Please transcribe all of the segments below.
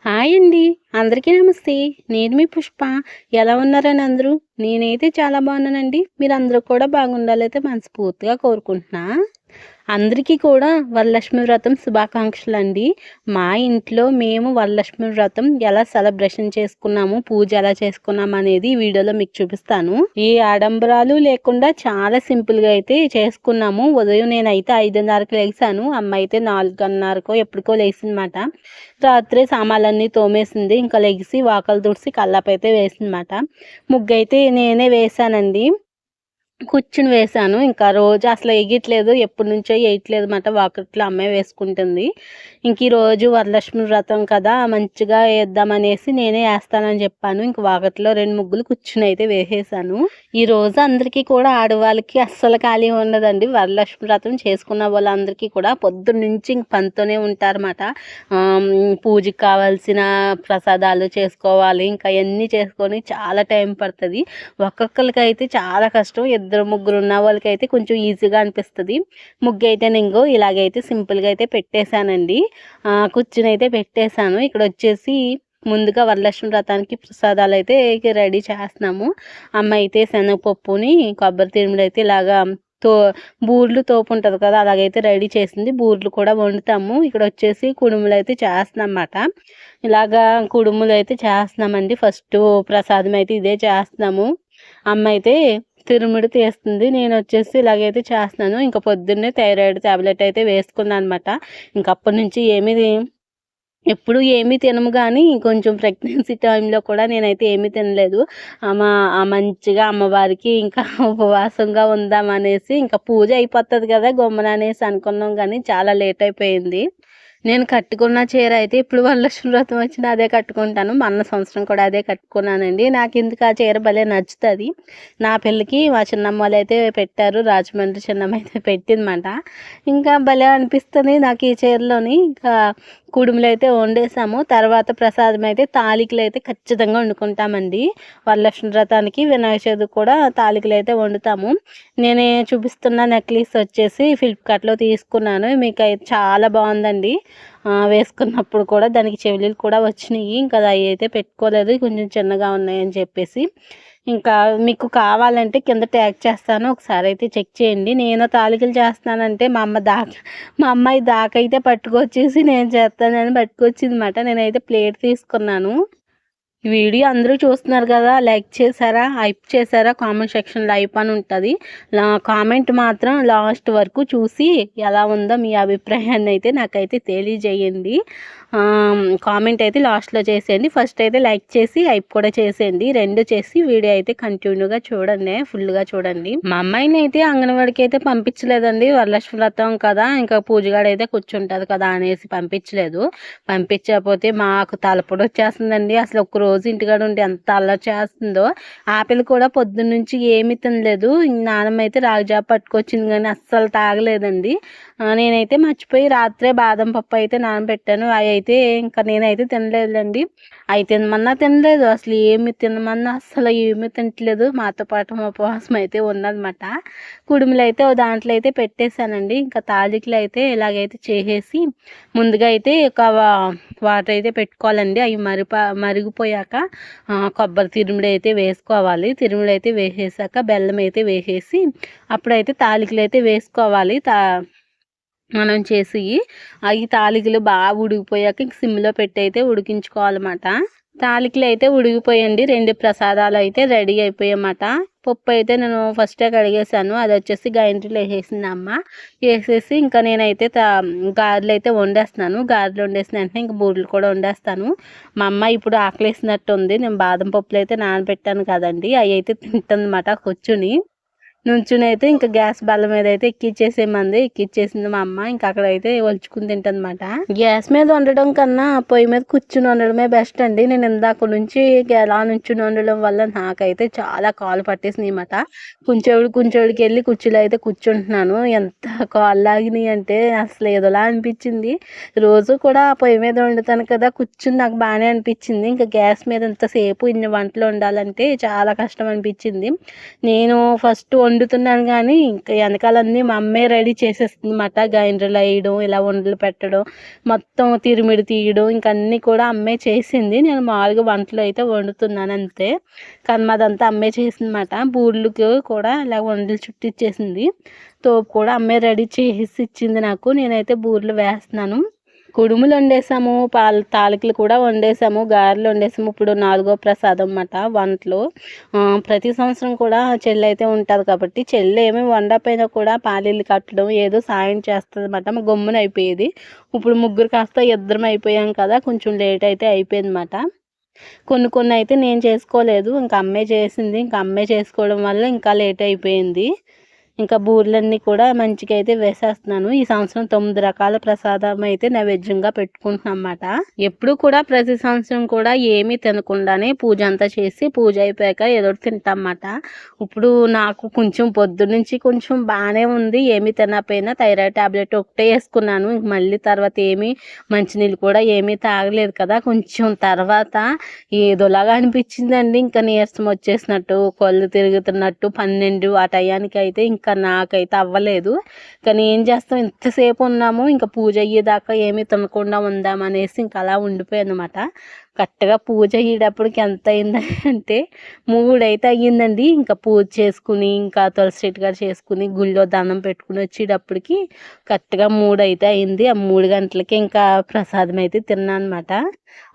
Hi అండి. అందరికీ నమస్తే. నేను మీ పుష్ప. ఎలా ఉన్నారని అందరూ? నేనైతే చాలా బాగున్నానండి. మీరందరూ కూడా బాగుండాలైతే మనస్ఫూర్తిగా కోరుకుంటున్నా. అందరికీ కూడా వరలక్ష్మి వ్రతం శుభాకాంక్షలండి. మా ఇంట్లో మేము వరలక్ష్మి వ్రతం ఎలా సెలబ్రేషన్ చేసుకున్నాము, పూజ ఎలా చేసుకున్నాము అనేది ఈ వీడియోలో మీకు చూపిస్తాను. ఈ ఆడంబరాలు లేకుండా చాలా సింపుల్గా అయితే చేసుకున్నాము. ఉదయం నేనైతే 5:30కి లేసాను. అమ్మ అయితే 4:30కో ఎప్పటికో లేచిందన్నమాట. రాత్రి సామాన్లన్నీ తోమేసింది. ఇంకా లెగిసి వాకలు తుడిసి కల్లాపైతే వేసిందన్నమాట. ముగ్గు అయితే నేనే వేసానండి. కూర్చుని వేశాను. ఇంకా రోజు అసలు ఎయ్యట్లేదు. ఎప్పటి నుంచో ఎయట్లేదు మాట. వాకిట్లో అమ్మే వేసుకుంటుంది. ఇంక ఈరోజు వరలక్ష్మి వ్రతం కదా, మంచిగా వేద్దామనేసి నేనే వేస్తానని చెప్పాను. ఇంక వాకిట్లో 2 ముగ్గులు కూర్చుని అయితే వేసేసాను. ఈరోజు అందరికీ కూడా ఆడవాళ్ళకి అస్సలు ఖాళీ ఉండదండి. వరలక్ష్మి వ్రతం చేసుకున్న వాళ్ళందరికీ కూడా పొద్దున్నుంచి ఇంక పనితోనే ఉంటారన్నమాట. పూజకి కావాల్సిన ప్రసాదాలు చేసుకోవాలి. ఇంకా అవన్నీ చేసుకొని చాలా టైం పడుతుంది. ఒక్కొక్కరికి అయితే చాలా కష్టం. 2 ముగ్గురు ఉన్న వాళ్ళకైతే కొంచెం ఈజీగా అనిపిస్తుంది. ముగ్గు అయితే నేను ఇలాగైతే సింపుల్గా అయితే పెట్టేశానండి. కూర్చుని అయితే పెట్టేశాను. ఇక్కడ వచ్చేసి ముందుగా వరలక్ష్మి వ్రతానికి ప్రసాదాలు అయితే రెడీ చేస్తున్నాము. అమ్మ అయితే శనగపప్పుని కొబ్బరి తిరుమలు అయితే ఇలాగా బూర్లు తోపు ఉంటుంది కదా, అలాగైతే రెడీ చేసింది. బూర్లు కూడా వండుతాము. ఇక్కడ వచ్చేసి కుడుములు అయితే చేస్తున్నాం అన్నమాట. ఇలాగా కుడుములు అయితే చేస్తున్నామండి. ఫస్ట్ ప్రసాదం అయితే ఇదే చేస్తున్నాము. అమ్మ అయితే తిరుముడి తీస్తుంది. నేను వచ్చేసి ఇలాగైతే చేస్తున్నాను. ఇంకా పొద్దున్నే థైరాయిడ్ ట్యాబ్లెట్ అయితే వేసుకున్నాను అనమాట. ఇంకప్పటి నుంచి ఎప్పుడు ఏమీ తినము, కానీ కొంచెం ప్రెగ్నెన్సీ టైంలో కూడా నేనైతే ఏమీ తినలేదు. మంచిగా అమ్మవారికి ఇంకా ఉపవాసంగా ఉందామనేసి ఇంకా పూజ అయిపోతుంది కదా గమ్మున అనేసి అనుకున్నాం, కానీ చాలా లేట్ అయిపోయింది. నేను కట్టుకున్న చీర అయితే ఇప్పుడు వరలక్ష్మి వ్రతం వచ్చిన అదే కట్టుకుంటాను. మొన్న సంవత్సరం కూడా అదే కట్టుకున్నానండి. నాకు ఎందుకు ఆ చీర భలే నచ్చుతుంది. నా పెళ్ళికి మా చిన్నమ్మ వాళ్ళు అయితే పెట్టారు. రాజమండ్రి చిన్నమ్మ అయితే పెట్టిందన్నమాట. ఇంకా భలే అనిపిస్తుంది నాకు ఈ చీరలోని. ఇంకా కుడుములు అయితే వండేసాము. తర్వాత ప్రసాదం అయితే తాలికలు అయితే ఖచ్చితంగా వండుకుంటామండి. వరలక్ష్మి వ్రతానికి వినాయక చవితి కూడా తాలికలు అయితే వండుతాము. నేనే చూపిస్తున్న నెక్లెస్ వచ్చేసి ఫ్లిప్కార్ట్లో తీసుకున్నాను. మీకు అయితే చాలా బాగుందండి. వేసుకున్నప్పుడు కూడా దానికి చెవులీలు కూడా వచ్చినాయి. ఇంకా అవి అయితే పెట్టుకోలేదు, కొంచెం చిన్నగా ఉన్నాయని చెప్పేసి. ఇంకా మీకు కావాలంటే కింద ట్యాగ్ చేస్తాను, ఒకసారి అయితే చెక్ చేయండి. నేను తాలికలు చేస్తానంటే మా అమ్మాయి దాకా అయితే పట్టుకొచ్చేసి నేను చేస్తానని పట్టుకొచ్చింది అనమాట. నేనైతే ప్లేట్ తీసుకున్నాను. ఈ వీడియో అందరూ చూస్తున్నారు కదా, లైక్ చేశారా, హైప్ చేశారా? కామెంట్ సెక్షన్లో హైప్ అని ఉంటుంది. కామెంట్ మాత్రం లాస్ట్ వరకు చూసి ఎలా ఉందో మీ అభిప్రాయాన్ని అయితే నాకైతే తెలియజేయండి. కామెంట్ అయితే లాస్ట్లో చేసేయండి. ఫస్ట్ అయితే లైక్ చేసి హైప్ కూడా చేసేయండి. 2 చేసి వీడియో అయితే కంటిన్యూగా చూడండి, ఫుల్గా చూడండి. మా అమ్మాయిని అయితే అంగన్వాడికి అయితే పంపించలేదండి. వరలక్ష్మి వ్రతం కదా, ఇంకా పూజగాడు అయితే కూర్చుంటుంది కదా అనేసి పంపించలేదు. పంపించకపోతే మాకు తలపొడి వచ్చేస్తుందండి. అసలు ఒక్క రోజు ఇంటికాడ ఉండి ఎంత అల్లరి చేస్తుందో. ఆపిల్ కూడా పొద్దున్నుంచి ఏమీ తినలేదు. నాన్నమ్మ అయితే రాగిజావ పట్టుకొచ్చింది, కానీ అస్సలు తాగలేదండి. నేనైతే మర్చిపోయి రాత్రే బాదం పప్పు అయితే నానబెట్టాను. అవి అయితే ఇంకా నేనైతే తినలేదండి. అవి తినమన్నా తినలేదు, అసలు ఏమి తినమన్నా అస్సలు ఏమీ తినట్లేదు. మాతో పాటు మా ఉపవాసం అయితే ఉన్నదన్నమాట. కుడుములు అయితే దాంట్లో అయితే పెట్టేశానండి. ఇంకా తాలికలు అయితే ఇలాగైతే చేసేసి ముందుగా అయితే ఒక వాటర్ అయితే పెట్టుకోవాలండి. అవి మరిగిపోయాక కొబ్బరి తిరుముడు అయితే వేసుకోవాలి. తిరుముడు అయితే వేసేసాక బెల్లం అయితే వేసేసి అప్పుడైతే తాలికలు అయితే వేసుకోవాలి. మనం చేసి అవి తాలికలు బాగా ఉడికిపోయాక ఇంక సిమ్లో పెట్టి అయితే ఉడికించుకోవాలన్నమాట. తాలికలు అయితే ఉడికిపోయండి. 2 ప్రసాదాలు అయితే రెడీ అయిపోయాయన్నమాట. పప్పు అయితే నేను ఫస్టే కడిగేసాను. అది వచ్చేసి గ్రైండర్లో వేసేసింది అమ్మ. వేసేసి ఇంకా నేనైతే గారెలు అయితే వండేస్తున్నాను. గారెలు వండేసిన వెంటనే ఇంకా బూరెలు కూడా వండేస్తాను. మా అమ్మ ఇప్పుడు ఆకలేసినట్టు ఉంది. నేను బాదం పప్పులు అయితే నానబెట్టాను కదండి, అవి అయితే తింటుందన్నమాట కూర్చుని. నుంచుని అయితే ఇంకా గ్యాస్ బల్ల మీద అయితే ఎక్కిచ్చేసింది మా అమ్మ. ఇంకా అక్కడైతే ఒలుచుకుని తింటుందన్నమాట. గ్యాస్ మీద వండడం కన్నా పొయ్యి మీద కూర్చుని వండడమే బెస్ట్ అండి. నేను ఇందాక నుంచి ఎలా నుంచుని వండడం వల్ల నాకైతే చాలా కాలు పట్టేసినాయి అన్నమాట. కొంచెడికి వెళ్ళి కుర్చీలో అయితే కూర్చుంటున్నాను. ఎంత కాలు లాగినాయి అంటే అసలు ఏదోలా అనిపించింది. రోజు కూడా పొయ్యి మీద వండుతాను కదా, కూర్చుని నాకు బాగానే అనిపించింది. ఇంకా గ్యాస్ మీద ఎంతసేపు ఇన్ని వంటలు వండాలంటే చాలా కష్టం అనిపించింది. నేను ఫస్ట్ వండుతున్నాను కానీ ఇంకా వెనకాలన్నీ మా అమ్మే రెడీ చేసేస్తుంది అన్నమాట. గ్రైండర్లో వేయడం, ఇలా ఉండలు పెట్టడం, మొత్తం తిరిమిడి తీయడం ఇంక అన్నీ కూడా అమ్మే చేసింది. నేను మామూలుగా వంటలు అయితే వండుతున్నాను అంతే. కానీ మాదంతా అమ్మే చేసిందన్నమాట. బూర్లుకి కూడా ఇలా ఉండలు చుట్టిచ్చేసింది. తోపు కూడా అమ్మే రెడీ చేసి ఇచ్చింది నాకు. నేనైతే బూరెలు వేస్తున్నాను. కుడుములు వండేసాము, తాలికలు కూడా వండేసాము, గారెలు వండేసాము. ఇప్పుడు 4వ ప్రసాదం అన్నమాట వంటలు. ప్రతి సంవత్సరం కూడా చెల్లి అయితే ఉంటుంది కాబట్టి చెల్లి ఏమి వండకపోయినా కూడా పాలీలు కట్టడం ఏదో సాయం చేస్తుంది అన్నమాట. మా గమ్మున అయిపోయేది. ఇప్పుడు ముగ్గురు కాస్త ఇద్దరం అయిపోయాం కదా, కొంచెం లేట్ అయితే అయిపోయింది అన్నమాట. కొన్ని అయితే నేను చేసుకోలేదు, ఇంకా అమ్మే చేసింది. ఇంకా అమ్మే చేసుకోవడం వల్ల ఇంకా లేట్ అయిపోయింది. ఇంకా బూరెలన్నీ కూడా మంచిగా అయితే వేసేస్తున్నాను. ఈ సంవత్సరం 9 రకాల ప్రసాదం అయితే నైవేద్యంగా పెట్టుకుంటున్నాం అన్నమాట. ఎప్పుడు కూడా ప్రతి సంవత్సరం కూడా ఏమీ తినకుండానే పూజ అంతా చేసి పూజ అయిపోయాక ఏదో తింటాం అన్నమాట. ఇప్పుడు నాకు కొంచెం పొద్దున్నుంచి కొంచెం బాగానే ఉంది, ఏమీ తినకపోయినా థైరాయిడ్ టాబ్లెట్ ఒకటే వేసుకున్నాను. ఇంక మళ్ళీ తర్వాత ఏమీ మంచినీళ్ళు కూడా ఏమీ తాగలేదు కదా, కొంచెం తర్వాత ఏదోలాగా అనిపించిందండి. ఇంకా నీరసం వచ్చేసినట్టు, కళ్ళు తిరుగుతున్నట్టు, 12 ఆ టయానికి అయితే ఇంకా నాకైతే అవ్వలేదు. కానీ ఏం చేస్తాం, ఎంతసేపు ఉన్నాము, ఇంకా పూజ అయ్యేదాకా ఏమీ తినకుండా ఉందామనేసి ఇంకా అలా ఉండిపోయాను అన్నమాట. కరెక్ట్గా పూజ అయ్యేటప్పటికి ఎంత అయిందంటే 3 అయితే అయ్యిందండి. ఇంకా పూజ చేసుకుని ఇంకా తులసి గారు చేసుకుని గుళ్ళో దండం పెట్టుకుని వచ్చేటప్పటికి కరెక్ట్గా 3 అయితే అయింది. ఆ 3 గంటలకి ఇంకా ప్రసాదం అయితే తిన్నాను అనమాట.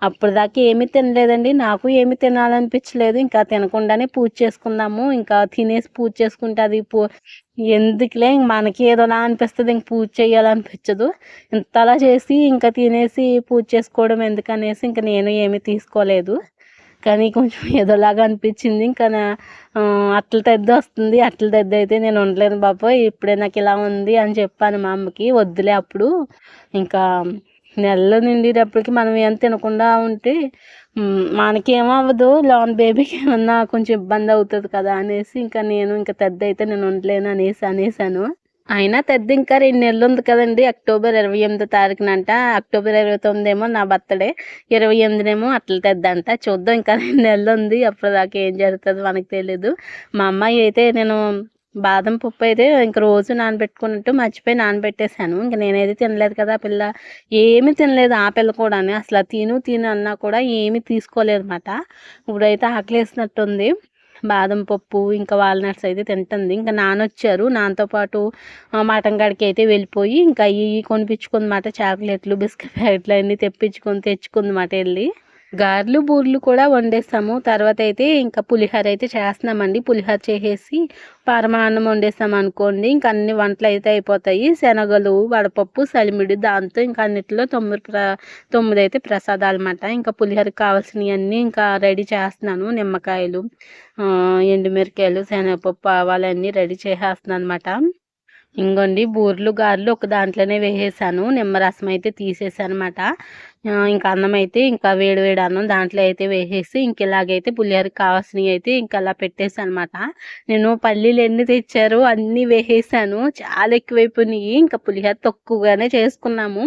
అప్పటిదాకా ఏమీ తినలేదండి, నాకు ఏమీ తినాలనిపించలేదు. ఇంకా తినకుండానే పూజ చేసుకుందాము, ఇంకా తినేసి పూజ చేసుకుంటే అది ఎందుకులే మనకి ఏదోలా అనిపిస్తుంది, ఇంక పూజ చేయాలనిపించదు. ఇంతలా చేసి ఇంకా తినేసి పూజ చేసుకోవడం ఎందుకనేసి ఇంకా నేను ఏమీ తీసుకోలేదు. కానీ కొంచెం ఏదోలాగా అనిపించింది. ఇంకా అట్ల తద్ది వస్తుంది, అట్ల తద్ది అయితే నేను ఉండలేను బాబోయ్, ఇప్పుడే నాకు ఇలా ఉంది అని చెప్పాను మా అమ్మకి. వద్దులే అప్పుడు ఇంకా నెలలో నిండేటప్పటికి మనం ఏం తినకుండా ఉంటే మనకేమవ్వదు, లోన్ బేబీకి ఏమన్నా కొంచెం ఇబ్బంది అవుతుంది కదా అనేసి ఇంకా నేను ఇంకా పెద్ద అయితే నేను ఉండలేను అనేసాను. అయినా పెద్ద ఇంకా 2 నెలలు ఉంది కదండి. అక్టోబర్ 28వ తారీఖునంట, అక్టోబర్ 29 ఏమో నా బర్త్డే, 28నేమో అట్ల తెద్దంట. చూద్దాం, ఇంకా 2 నెలలు ఉంది. అప్పటిదాకా ఏం జరుగుతుందో మనకు తెలీదు. మా అమ్మాయి అయితే నేను బాదం పప్పు అయితే ఇంక రోజు నానబెట్టుకున్నట్టు మర్చిపోయి నానబెట్టేశాను. ఇంక నేనైతే తినలేదు కదా, పిల్ల ఏమీ తినలేదు. ఆ పిల్ల కూడా అసలు తిను అన్నా కూడా ఏమీ తీసుకోలేదు అన్నమాట. ఇప్పుడైతే ఆకలేసినట్టుంది. బాదం పప్పు ఇంకా వాల్నట్స్ అయితే తింటుంది. ఇంకా నానొచ్చారు, నాన్నతో పాటు మటన్ కాడికి అయితే వెళ్ళిపోయి ఇంకా ఇవి కొనిపించుకుందన్నమాట. చాక్లెట్లు, బిస్కెట్ ప్యాకెట్లు అన్నీ తెచ్చుకుందన్నమాట వెళ్ళి. గారెలు, బూరెలు కూడా వండేసాము. తర్వాత అయితే ఇంకా పులిహోర అయితే చేస్తున్నామండి. పులిహోర చేసేసి పరమాన్నం వండేసాం అనుకోండి, ఇంకా అన్ని వంటలు అయితే అయిపోతాయి. శనగలు, వడపప్పు, సలిమిడి, దాంతో ఇంకా అన్నిటిలో 9 అయితే ప్రసాదాలు అన్నమాట. ఇంకా పులిహోరకి కావాల్సినవి అన్నీ ఇంకా రెడీ చేస్తున్నాను. నిమ్మకాయలు, ఎండుమిరకాయలు, శనగపప్పు, ఆవాలన్నీ రెడీ చేసేస్తున్నాను అన్నమాట. ఇంకోండి బూరెలు, గారెలు ఒక దాంట్లోనే వేసేసాను. నిమ్మరసం అయితే తీసేసాను అన్నమాట. ఇంకా అన్నం అయితే ఇంకా వేడి అన్నం దాంట్లో అయితే వేసేసి ఇంక ఇలాగైతే పులిహోరకి కావాల్సినవి అయితే ఇంకా అలా పెట్టేసాను అనమాట. నేను పల్లీలు ఎన్ని తెచ్చారో అన్నీ వేసేసాను, చాలా ఎక్కువైపోయినాయి. ఇంకా పులిహోర తక్కువగానే చేసుకున్నాము.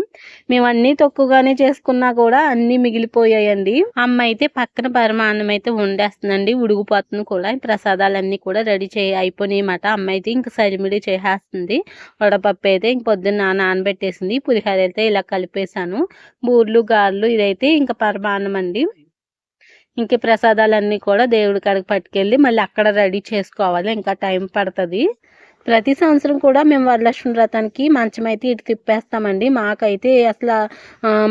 మేము అన్నీ తక్కువగానే చేసుకున్నా కూడా అన్నీ మిగిలిపోయాయండి. అమ్మ అయితే పక్కన పరమాన్నం అయితే వండేస్తుందండి, ఉడికిపోతుంది కూడా. ప్రసాదాలన్నీ కూడా రెడీ అయిపోయినాయి అన్నమాట. అమ్మ అయితే ఇంకా సరిమిడి చేసేస్తుంది. వడపప్పు అయితే ఇంక పొద్దున్న నానబెట్టేసింది. పులిహోర అయితే ఇలా కలిపేసాను. బూర్లు, గారెలు ఇదైతే ఇంకా పరమాన్నం అండి. ఇంక ప్రసాదాలన్నీ కూడా దేవుడి కాడికి పట్టుకెళ్ళి మళ్ళీ అక్కడ రెడీ చేసుకోవాలి, ఇంకా టైం పడుతుంది. ప్రతి సంవత్సరం కూడా మేము వరలక్ష్మి వ్రతానికి మంచం అయితే ఇటు తిప్పేస్తామండి. మాకైతే అసలు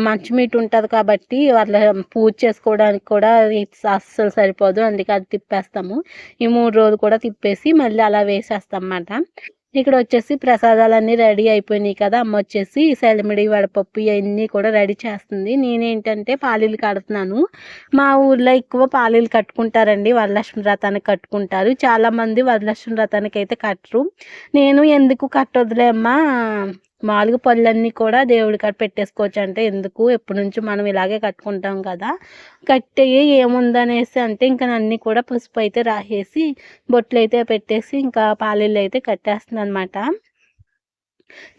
మంచం ఇటు ఉంటుంది కాబట్టి పూజ చేసుకోవడానికి కూడా అస్సలు సరిపోదు, అందుకే అది తిప్పేస్తాము. ఈ 3 రోజులు కూడా తిప్పేసి మళ్ళీ అలా వేసేస్తాం అన్నమాట. ఇక్కడ వచ్చేసి ప్రసాదాలన్నీ రెడీ అయిపోయినాయి కదా, అమ్మ వచ్చేసి సెలమిడి, వడపప్పు ఇవన్నీ కూడా రెడీ చేస్తుంది. నేనేంటంటే పాలీలు కడుతున్నాను. మా ఊర్లో ఎక్కువ పాలీలు కట్టుకుంటారండి, వరలక్ష్మి వ్రతానికి కట్టుకుంటారు. చాలామంది వరలక్ష్మి వ్రతానికి అయితే కట్టరు. నేను ఎందుకు కట్టొద్దులే అమ్మా, మామూలుగా పళ్ళన్నీ కూడా దేవుడి కాడ పెట్టేసుకోవచ్చు అంటే ఎందుకు, ఎప్పటి నుంచో మనం ఇలాగే కట్టుకుంటాం కదా, కట్టేయి ఏముందనేసి అంటే ఇంకా అన్నీ కూడా పసుపు అయితే రాసేసి బొట్లు అయితే పెట్టేసి ఇంకా పాలీళ్ళు అయితే కట్టేస్తుంది అనమాట.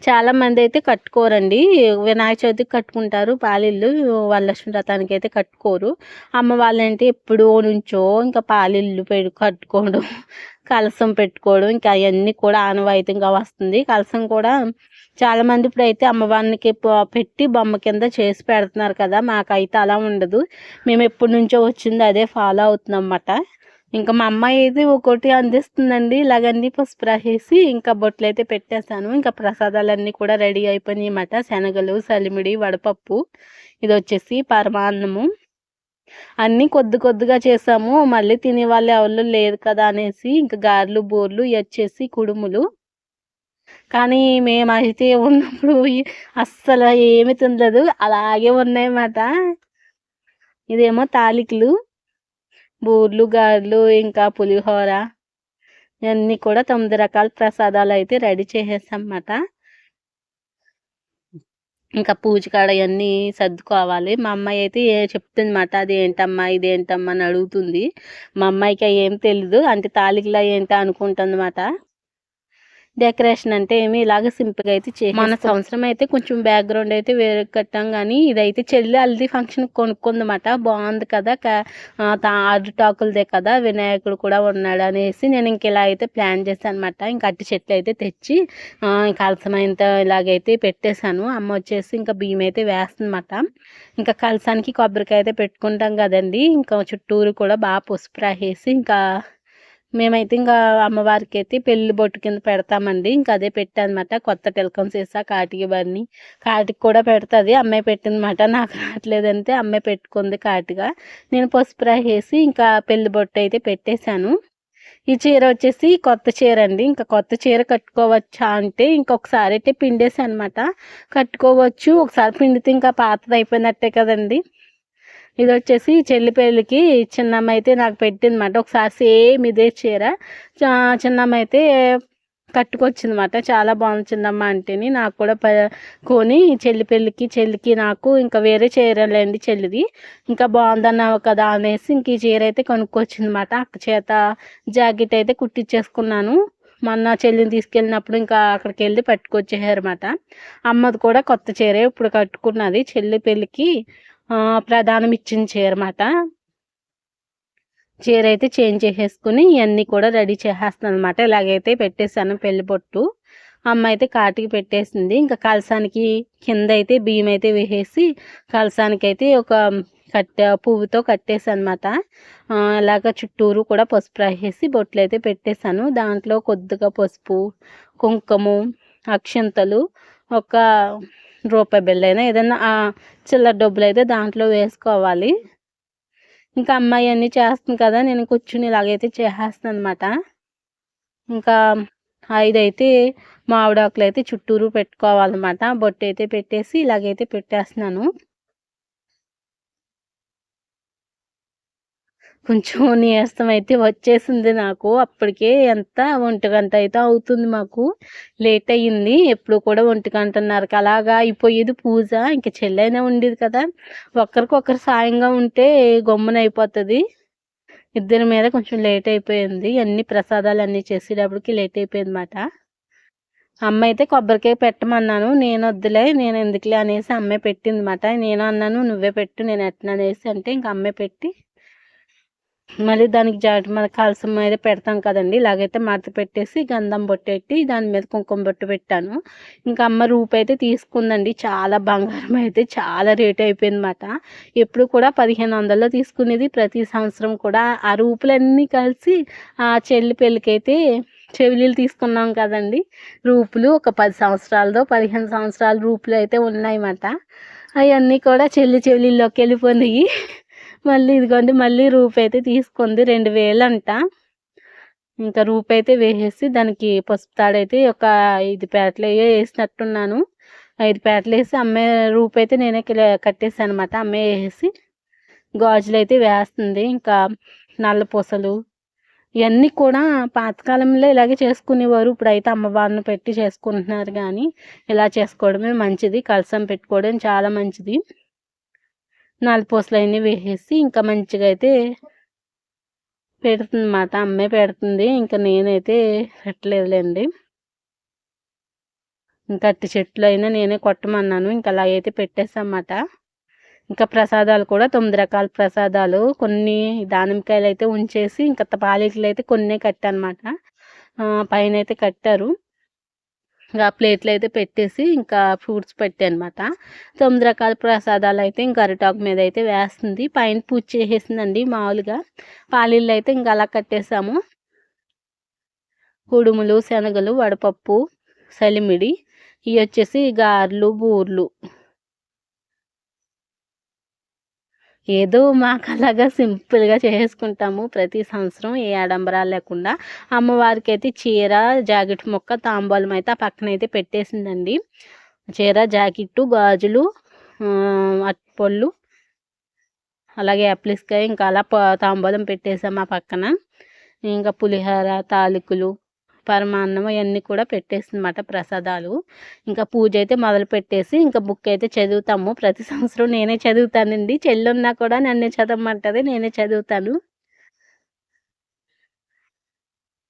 చాలామంది అయితే కట్టుకోరండి, వినాయక చవితికి కట్టుకుంటారు పాలీళ్ళు, వరలక్ష్మి వ్రతానికి అయితే కట్టుకోరు. అమ్మ వాళ్ళంటే ఎప్పుడో నుంచో ఇంకా పాలీళ్ళు కట్టుకోవడం కలసం పెట్టుకోవడం ఇంకా అవన్నీ కూడా ఆనవాయితీగా వస్తుంది. కలసం కూడా చాలామంది ఇప్పుడైతే అమ్మవారికి పెట్టి బొమ్మ కింద చేసి పెడుతున్నారు కదా, మాకైతే అలా ఉండదు. మేము ఎప్పటి నుంచో వచ్చింది అదే ఫాలో అవుతున్నాం అన్నమాట. ఇంకా మా అమ్మాయి అయితే ఒక్కోటి అందిస్తుందండి. ఇలాగన్నీ పసుపు రాసేసి ఇంకా బొట్లు అయితే పెట్టేశాను. ఇంకా ప్రసాదాలన్నీ కూడా రెడీ అయిపోయినాయి అన్నమాట. శనగలు, సలిమిడి, వడపప్పు, ఇది వచ్చేసి పరమాన్నము. అన్నీ కొద్ది కొద్దిగా చేసాము. మళ్ళీ తినేవాళ్ళు ఎవరు లేరు కదా అనేసి ఇంకా గారెలు, బూరెలు వచ్చేసి కుడుములు. కానీ మేమైతే ఉన్నప్పుడు అస్సలు ఏమి తినలేదు, అలాగే ఉన్నాయన్నమాట. ఇదేమో తాలికలు, బూర్లు, గారెలు, ఇంకా పులిహోర, ఇవన్నీ కూడా 9 రకాల ప్రసాదాలు అయితే రెడీ చేసేసామన్నమాట. ఇంకా పూజ కాడ ఇవన్నీ సర్దుకోవాలి. మా అమ్మాయి అయితే చెప్తుందన్నమాట, అదేంటమ్మా ఇదేంటమ్మా అని అడుగుతుంది. మా అమ్మాయికి ఏం తెలీదు, అంటే తాలికలా ఏంటా అనుకుంటుందన్నమాట. డెకరేషన్ అంటే ఏమి ఇలాగ సింపుల్గా అయితే మన సంవత్సరం అయితే కొంచెం బ్యాక్గ్రౌండ్ అయితే వేరే కట్టాం, కానీ ఇదైతే చెల్లి హల్దీ ఫంక్షన్ కొనుక్కుందన్నమాట. బాగుంది కదా, అరటాకులదే కదా, వినాయకుడు కూడా ఉన్నాడు అనేసి నేను ఇంక ఇలా అయితే ప్లాన్ చేశాను అనమాట. ఇంకా అట్టి చెట్లు అయితే తెచ్చి కలసమైనంత ఇలాగైతే పెట్టేశాను. అమ్మ వచ్చేసి ఇంకా బియ్యం అయితే వేస్తుందన్నమాట. ఇంకా కలసానికి కొబ్బరికాయ అయితే పెట్టుకుంటాం కదండి, ఇంకా చుట్టూరు కూడా బాగా పసుపు రాసేసి ఇంకా మేమైతే ఇంకా అమ్మవారికి అయితే పెళ్లి బొట్టు కింద పెడతామండి. ఇంకా అదే పెట్టానమాట. కొత్త టెల్కం సీసా, కాటికి ఇవన్నీ కాటికి కూడా పెడుతుంది. అమ్మాయి పెట్టిందన్నమాట, నాకు రావట్లేదంటే అమ్మాయి పెట్టుకుంది కాటిగా. నేను పసుపు రాసేసి ఇంకా పెళ్లి బొట్టు అయితే పెట్టేశాను. ఈ చీర వచ్చేసి కొత్త చీర అండి. ఇంకా కొత్త చీర కట్టుకోవచ్చా అంటే ఇంకొకసారి అయితే పిండేసి అనమాట. కట్టుకోవచ్చు, ఒకసారి పిండితే ఇంకా పాతది అయిపోయినట్టే కదండి. ఇది వచ్చేసి చెల్లి పెళ్ళికి చిన్నమ్మ అయితే నాకు పెట్టిందన్నమాట. ఒకసారి సేమ్ ఇదే చీర చిన్నమ్మ అయితే కట్టుకొచ్చిందన్నమాట. చాలా బాగుంది చిన్నమ్మ అంటేని. నాకు కూడా కొని చెల్లి పెళ్ళికి చెల్లికి నాకు ఇంకా వేరే చీరలేండి చెల్లిది, ఇంకా బాగుందన్నావు కదా అనేసి ఇంక ఈ చీర అయితే కొనుక్కొచ్చిందన్నమాట. అక్క చేత జాకెట్ అయితే కుట్టించేసుకున్నాను. మొన్న చెల్లిని తీసుకెళ్ళినప్పుడు ఇంకా అక్కడికి వెళ్ళి పట్టుకొచ్చేసారన్నమాట. అమ్మది కూడా కొత్త చీర ఇప్పుడు కట్టుకున్నది. చెల్లి పెళ్ళికి ప్రధానం ఇచ్చిన చీర అన్నమాట. చీర అయితే చేంజ్ చేసేసుకుని ఇవన్నీ కూడా రెడీ చేసేస్తాను అనమాట. ఇలాగైతే పెట్టేశాను పెళ్లి బొట్టు. అమ్మ అయితే కాటికి పెట్టేసింది. ఇంకా కలసానికి కింద అయితే బియ్యం అయితే వేసేసి కలసానికి అయితే ఒక పువ్వుతో కట్టేసాను అనమాట. ఇలాగ చుట్టూరు కూడా పసుపు రాసేసి బొట్లు అయితే పెట్టేశాను. దాంట్లో కొద్దిగా పసుపు, కుంకుమ, అక్షంతలు, ఒక రూపాయి బిళ్ళ అయినా ఏదైనా చిల్లర డబ్బులు అయితే దాంట్లో వేసుకోవాలి. ఇంకా అమ్మాయి అన్నీ చేస్తుంది కదా, నేను కూర్చుని ఇలాగైతే చేసేస్తాను అనమాట. ఇంకా 5 అయితే మామిడాకులు అయితే చుట్టూరు పెట్టుకోవాలన్నమాట. బొట్టు అయితే పెట్టేసి ఇలాగైతే పెట్టేస్తున్నాను. కొంచెం నీరసం అయితే వచ్చేసింది నాకు. అప్పటికే ఎంత 1 గంట అయితే అవుతుంది మాకు. లేట్ అయ్యింది. ఎప్పుడు కూడా 1 గంటన్నరకి అలాగా అయిపోయేది పూజ. ఇంక చెల్లైనా ఉండేది కదా, ఒకరికొకరు సాయంగా ఉంటే గమ్మున అయిపోతుంది. ఇద్దరి మీద కొంచెం లేట్ అయిపోయింది. అన్ని ప్రసాదాలు అన్నీ చేసేటప్పటికి లేట్ అయిపోయిందన్నమాట. అమ్మ అయితే కొబ్బరికాయ పెట్టమన్నాను. నేను వద్దులే, నేను ఎందుకులే అనేసి అమ్మాయి పెట్టిందన్నమాట. నేను అన్నాను నువ్వే పెట్టు నేను ఎట్టననేసి అంటే ఇంక అమ్మాయి పెట్టి మళ్ళీ దానికి మన కలసం మీద పెడతాం కదండి, ఇలాగైతే మడత పెట్టేసి గంధం బొట్టెట్టి దాని మీద కుంకుమ బొట్టు పెట్టాను. ఇంకా అమ్మ రూపు అయితే తీసుకుందండి. చాలా బంగారం అయితే చాలా రేట్ అయిపోయిందన్నమాట. ఎప్పుడు కూడా 1500లో తీసుకునేది, ప్రతి సంవత్సరం కూడా ఆ రూపులన్నీ కలిసి ఆ చెల్లి పెళ్ళికైతే చెవిలీలు తీసుకున్నాం కదండి, రూపులు ఒక 10 సంవత్సరాలదో 15 సంవత్సరాల రూపులు అయితే ఉన్నాయన్నమాట. అవన్నీ కూడా చెవిలీల్లోకి వెళ్ళిపోయినాయి. మళ్ళీ ఇదిగోండి మళ్ళీ రూపైతే తీసుకుంది, 2000 అంట. ఇంకా రూపైతే వేసేసి దానికి పసుపు తాడైతే ఒక 5 పేటలు వేసినట్టున్నాను. 5 పేటలు వేసి అమ్మాయి రూపైతే నేనే కట్టేసాను అనమాట. అమ్మాయి వేసేసి గాజులు అయితే వేస్తుంది. ఇంకా నల్ల పూసలు ఇవన్నీ కూడా పాతకాలంలో ఇలాగే చేసుకునేవారు. ఇప్పుడైతే అమ్మవారిని పెట్టి చేసుకుంటున్నారు, కానీ ఇలా చేసుకోవడమే మంచిది. కలసం పెట్టుకోవడం చాలా మంచిది. నలుపూసలు అవన్నీ వేసేసి ఇంకా మంచిగా అయితే పెడుతుంది అన్నమాట. అమ్మాయి పెడుతుంది, ఇంకా నేనైతే పెట్టలేదులేండి. ఇంకా అట్టి చెట్లు అయినా నేనే కొట్టమన్నాను. ఇంకా అలాగైతే పెట్టేసామన్నమాట. ఇంకా ప్రసాదాలు కూడా 9 రకాల ప్రసాదాలు, కొన్ని దానిమ్మకాయలు అయితే ఉంచేసి ఇంకా పాలీట్లు అయితే కొన్నే కట్టనమాట. పైన అయితే కట్టారు. ఇంకా ప్లేట్లు అయితే పెట్టేసి ఇంకా ఫ్రూట్స్ పెట్టానమాట. 9 రకాల ప్రసాదాలు అయితే ఇంకా అరిటాకు మీద అయితే వేస్తుంది. పైన పూజ చేసేసిందండి మామూలుగా. పాలీళ్ళు అయితే ఇంకా అలా కట్టేసాము. కుడుములు, శనగలు, వడపప్పు, సలిమిడి, ఇవి వచ్చేసి గారెలు, బూర్లు. ఏదో మాకు అలాగా సింపుల్గా చేసుకుంటాము ప్రతి సంవత్సరం, ఏ ఆడంబరాలు లేకుండా. అమ్మవారికి అయితే చీర, జాకెట్ ముక్క, తాంబూలం అయితే ఆ పక్కన అయితే పెట్టేసిందండి. చీర, జాకెట్టు, గాజులు, అరటిపళ్ళు, అలాగే యాప్లిస్కాయ, ఇంకా అలా తాంబూలం పెట్టేసాము ఆ పక్కన. ఇంకా పులిహోర, తాలికలు, పరమాన్నం అవన్నీ కూడా పెట్టేసిందన్నమాట ప్రసాదాలు. ఇంకా పూజ అయితే మొదలు పెట్టేసి ఇంకా బుక్ అయితే చదువుతాము. ప్రతి సంవత్సరం నేనే చదువుతానండి. చెల్లున్నా కూడా నన్నే చదవమంటది, నేనే చదువుతాను.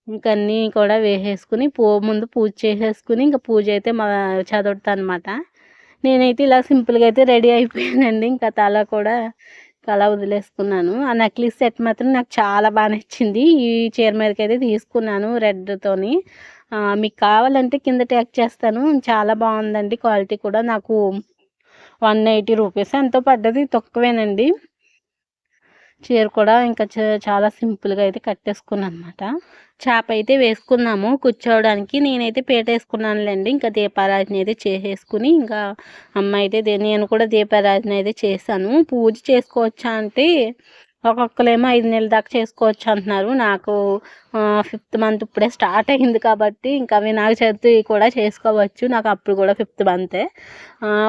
ఇంక అన్నీ కూడా వేసేసుకుని ముందు పూజ చేసేసుకుని ఇంకా పూజ అయితే చదువుతానమాట. నేనైతే ఇలా సింపుల్గా అయితే రెడీ అయిపోయానండి. ఇంకా తల కూడా అలా వదిలేసుకున్నాను. ఆ నెక్లెస్ సెట్ మాత్రం నాకు చాలా బాగా నచ్చింది. ఈ చీర మీదకైతే తీసుకున్నాను రెడ్తోని. మీకు కావాలంటే కింద ట్యాగ్ చేస్తాను. చాలా బాగుందండి. క్వాలిటీ కూడా నాకు 180 రూపీస్ ఎంతో పడ్డది, తక్కువేనండి. చీర కూడా ఇంకా చాలా సింపుల్గా అయితే కట్టేసుకున్నాను అనమాట. చాప అయితే వేసుకున్నాము కూర్చోవడానికి. నేనైతే పీట వేసుకున్నానులేండి. ఇంకా దీపారాధన అయితే చేసేసుకుని ఇంకా అమ్మ అయితే నేను కూడా దీపారాధన అయితే చేశాను. పూజ చేసుకోవచ్చా అంటే ఒక్కొక్కరేమో 5 నెలల దాకా చేసుకోవచ్చు అంటున్నారు. నాకు 5th మంత్ ఇప్పుడే స్టార్ట్ అయింది కాబట్టి ఇంకా వినాయక చవితి కూడా చేసుకోవచ్చు. నాకు అప్పుడు కూడా 5th మంతే.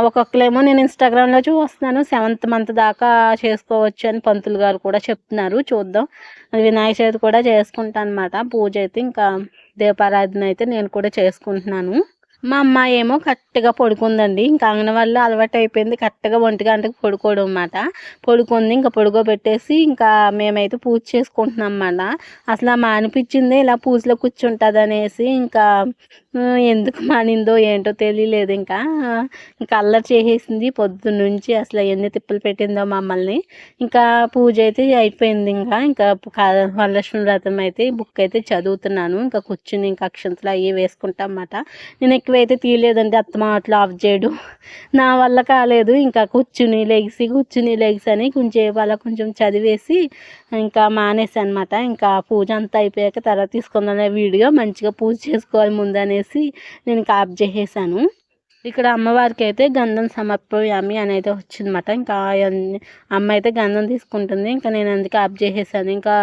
ఒక్కొక్కరేమో నేను ఇన్స్టాగ్రామ్లో చూస్తున్నాను 7th మంత్ దాకా చేసుకోవచ్చు అని పంతులు గారు కూడా చెప్తున్నారు. చూద్దాం. వినాయక చవితి కూడా చేసుకుంటాను అనమాట. పూజ అయితే ఇంకా దీపారాధన అయితే నేను కూడా చేసుకుంటున్నాను. మా అమ్మాయి ఏమో కరెక్ట్‌గా పడుకుందండి. ఇంకా అంగన్వాడీలో అలవాటు అయిపోయింది. కరెక్ట్‌గా 1 గంటకి పడుకోవడం అన్నమాట. పడుకుంది. ఇంకా పడుకోబెట్టేసి ఇంకా మేమైతే పూజ చేసుకుంటున్నాం అన్నమాట. అసలు మానిపించిందే ఇలా పూజలో కూర్చుంటుందనేసి ఇంకా ఎందుకు మానిందో ఏంటో తెలియలేదు ఇంకా. ఇంకా అల్లరి చేసేసింది పొద్దున్నుంచి. అసలు ఎన్ని తిప్పలు పెట్టిందో మమ్మల్ని. ఇంకా పూజ అయితే అయిపోయింది. ఇంకా వరలక్ష్మి వ్రతం అయితే బుక్ అయితే చదువుతున్నాను. ఇంకా కూర్చుని ఇంకా అక్షంతలు అవి వేసుకుంటాం అన్నమాట. నేను ఎక్కువైతే తీయలేదండి. అత్తమాటలు ఆఫ్ చేయడం నా వల్ల కాలేదు. ఇంకా కూర్చుని లెగిసి అని కొంచెం అలా కొంచెం చదివేసి ఇంకా మానేసి అనమాట. ఇంకా పూజ అంతా అయిపోయాక తర్వాత తీసుకుందాం వీడియో, మంచిగా పూజ చేసుకోవాలి ముందు అనేసి నేను ఇంకా ఆఫ్ చేసేసాను. ఇక్కడ అమ్మవారికి అయితే గంధం సమర్పయామి అని అయితే వచ్చిందన్నమాట. ఇంకా అమ్మ అయితే గంధం తీసుకుంటుంది. ఇంకా నేను అందుకే ఆఫ్ చేసేసాను. ఇంకా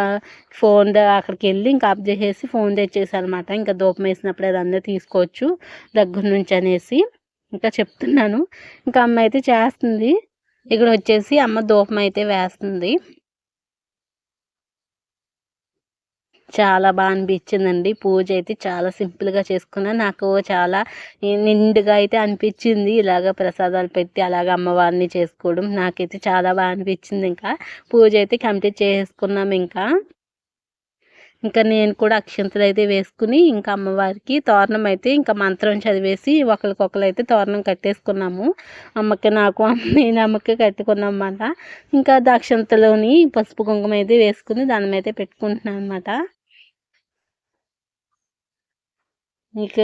ఫోన్ అక్కడికి వెళ్ళి ఇంకా ఆఫ్ చేసేసి ఫోన్ తెచ్చేసాను అనమాట. ఇంకా ధూపం వేసినప్పుడు అది అందరూ తీసుకోవచ్చు దగ్గర నుంచి అనేసి ఇంకా చెప్తున్నాను. ఇంకా అమ్మ అయితే చేస్తుంది. ఇక్కడ వచ్చేసి అమ్మ ధూపం అయితే వేస్తుంది. చాలా బాగా అనిపించిందండి. పూజ అయితే చాలా సింపుల్గా చేసుకున్నాను. నాకు చాలా నిండుగా అయితే అనిపించింది. ఇలాగ ప్రసాదాలు పెట్టి అలాగ అమ్మవారిని చేసుకోవడం నాకైతే చాలా బాగా అనిపించింది. ఇంకా పూజ అయితే కంప్లీట్ చేసుకున్నాం. ఇంకా నేను కూడా అక్షంతలు అయితే వేసుకుని ఇంకా అమ్మవారికి తోరణం అయితే ఇంకా మంత్రం చదివేసి ఒకరికొకరు అయితే తోరణం కట్టేసుకున్నాము. అమ్మకి నాకు నేను అమ్మకి కట్టుకున్నాం అన్నమాట. ఇంకా అక్షంతలోని పసుపు కుంకుమ అయితే వేసుకుని దాని అయితే పెట్టుకుంటున్నాను అనమాట. ఇక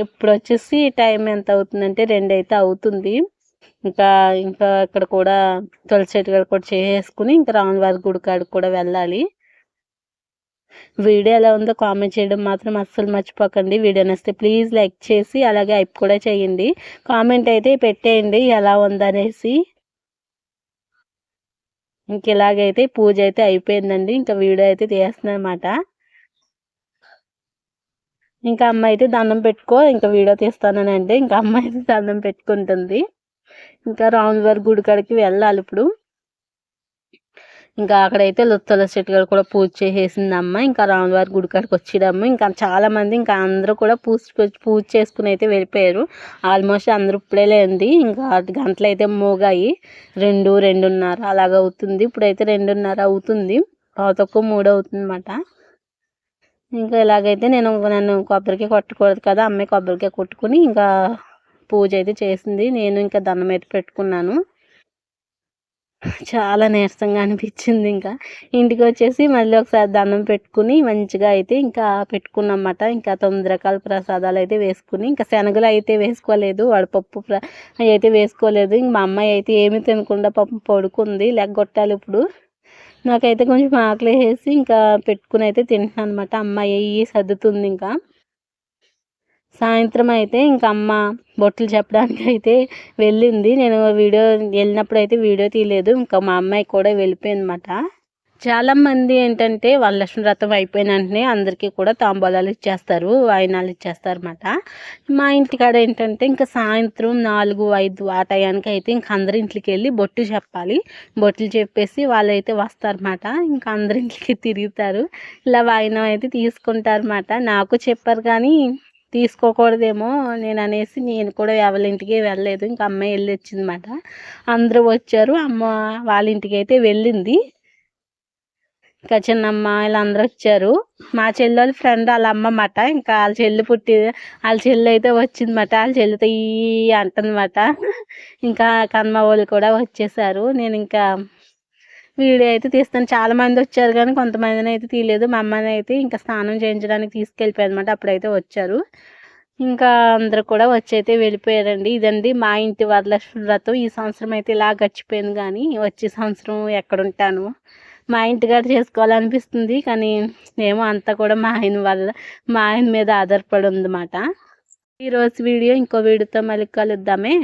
ఇప్పుడు వచ్చేసి టైం ఎంత అవుతుందంటే 2 అయితే అవుతుంది. ఇంకా ఇంకా ఇక్కడ కూడా తులసి చెట్టు కాడ కూడా చేసుకుని ఇంకా రాములవారి గుడి కాడికి కూడా వెళ్ళాలి. వీడియో ఎలా ఉందో కామెంట్ చేయడం మాత్రం అస్సలు మర్చిపోకండి. వీడియో నచ్చితే ప్లీజ్ లైక్ చేసి అలాగే హైప్ కూడా చేయండి. కామెంట్ అయితే పెట్టేయండి ఎలా ఉందనేసి. ఇంక ఇలాగైతే పూజ అయితే అయిపోయిందండి. ఇంకా వీడియో అయితే తీస్తున్నాను అనమాట. ఇంకా అమ్మ అయితే దండం పెట్టుకో ఇంకా వీడియో తీస్తానంటే ఇంకా అమ్మ అయితే దండం పెట్టుకుంటుంది. ఇంకా రాములవారి గుడి కాడికి వెళ్ళాలి ఇప్పుడు. ఇంకా అక్కడైతే తులసి చెట్టు కాడ కూడా పూజ చేసేసింది అమ్మ. ఇంకా రాములవారి గుడి కాడికి వచ్చేయడము. ఇంకా చాలామంది ఇంకా అందరూ కూడా పూజ చేసుకుని అయితే వెళ్ళిపోయారు. ఆల్మోస్ట్ అందరూ ఇప్పుడే లేండి. ఇంకా 6 గంటలు అయితే మోగాయి. 2, 2:30 అలాగ అవుతుంది. ఇప్పుడైతే 2:30 అవుతుంది. 2:15, 3 అవుతుంది అన్నమాట. ఇంకా ఇలాగైతే నన్ను కొబ్బరికాయ కొట్టకూడదు కదా, అమ్మాయి కొబ్బరికాయ కొట్టుకుని ఇంకా పూజ అయితే చేసింది. నేను ఇంకా దండం అయితే పెట్టుకున్నాను. చాలా నీరసంగా అనిపించింది. ఇంకా ఇంటికి వచ్చేసి మళ్ళీ ఒకసారి దండం పెట్టుకుని మంచిగా అయితే ఇంకా పెట్టుకున్నమాట. ఇంకా 9 రకాల ప్రసాదాలు అయితే వేసుకుని, ఇంకా శనగలు అయితే వేసుకోలేదు, వడపప్పు అయితే వేసుకోలేదు. ఇంక మా అమ్మాయి అయితే ఏమీ తినకుండా పాపం పడుకుంది, లెగ్గొట్టాలి ఇప్పుడు. నాకైతే కొంచెం ఆకలేసేసి ఇంకా పెట్టుకుని అయితే తింటున్నాను అనమాట. అమ్మాయి అయ్యి సర్దుతుంది ఇంకా. సాయంత్రం అయితే ఇంక అమ్మ బొట్లు చెప్పడానికి అయితే వెళ్ళింది. నేను వెళ్ళినప్పుడు అయితే వీడియో తీయలేదు. ఇంకా మా అమ్మాయి కూడా వెళ్ళిపోయిందన్నమాట. చాలామంది ఏంటంటే వరలక్ష్మి వ్రతం అయిపోయిన వెంటనే అందరికీ కూడా తాంబూలాలు ఇచ్చేస్తారు, వాయినాలు ఇచ్చేస్తారన్నమాట. మా ఇంటికాడ ఏంటంటే ఇంకా సాయంత్రం 4, 5 ఆ టయానికి అయితే ఇంక అందరి ఇంట్లోకి వెళ్ళి బొట్టు చెప్పాలి. బొట్లు చెప్పేసి వాళ్ళైతే వస్తారన్నమాట. ఇంకా అందరి ఇంట్లోకి తిరుగుతారు, ఇలా వాయినం అయితే తీసుకుంటారన్నమాట. నాకు చెప్పారు కానీ తీసుకోకూడదేమో నేను కూడా ఎవరి ఇంటికి వెళ్ళలేదు. ఇంకా అమ్మాయి వెళ్ళి వచ్చిందన్నమాట. అందరూ వచ్చారు, అమ్మ వాళ్ళ ఇంటికి అయితే వెళ్ళింది. ఇంకా చిన్నమ్మ వీళ్ళందరూ వచ్చారు. మా చెల్లెళ్ళ ఫ్రెండ్ వాళ్ళ అమ్మమాట. ఇంకా వాళ్ళ చెల్లి అయితే వచ్చిందన్నమాట. వాళ్ళ చెల్లితో ఈ అంటుందన్నమాట. ఇంకా కన్మ వాళ్ళు కూడా వచ్చేసారు. నేను ఇంకా వీడియో అయితే తీస్తాను. చాలామంది వచ్చారు కానీ కొంతమందిని అయితే తీయలేదు. మా అమ్మని అయితే ఇంకా స్నానం చేయించడానికి తీసుకెళ్ళిపోయాను అనమాట. అప్పుడైతే వచ్చారు. ఇంకా అందరూ కూడా వచ్చి అయితే వెళ్ళిపోయారండి. ఇదండి మా ఇంటి వరలక్ష్మి వ్రతం. ఈ సంవత్సరం అయితే ఇలా గడిచిపోయింది, కానీ వచ్చే సంవత్సరం ఎక్కడుంటాను. మా ఇంటికాడ చేసుకోవాలనిపిస్తుంది, కానీ ఏమో అంతా కూడా మా ఆయన మీద ఆధారపడి ఉందన్నమాట. ఈరోజు వీడియో ఇంకో వీడియోతో మళ్ళీ కలుద్దామే.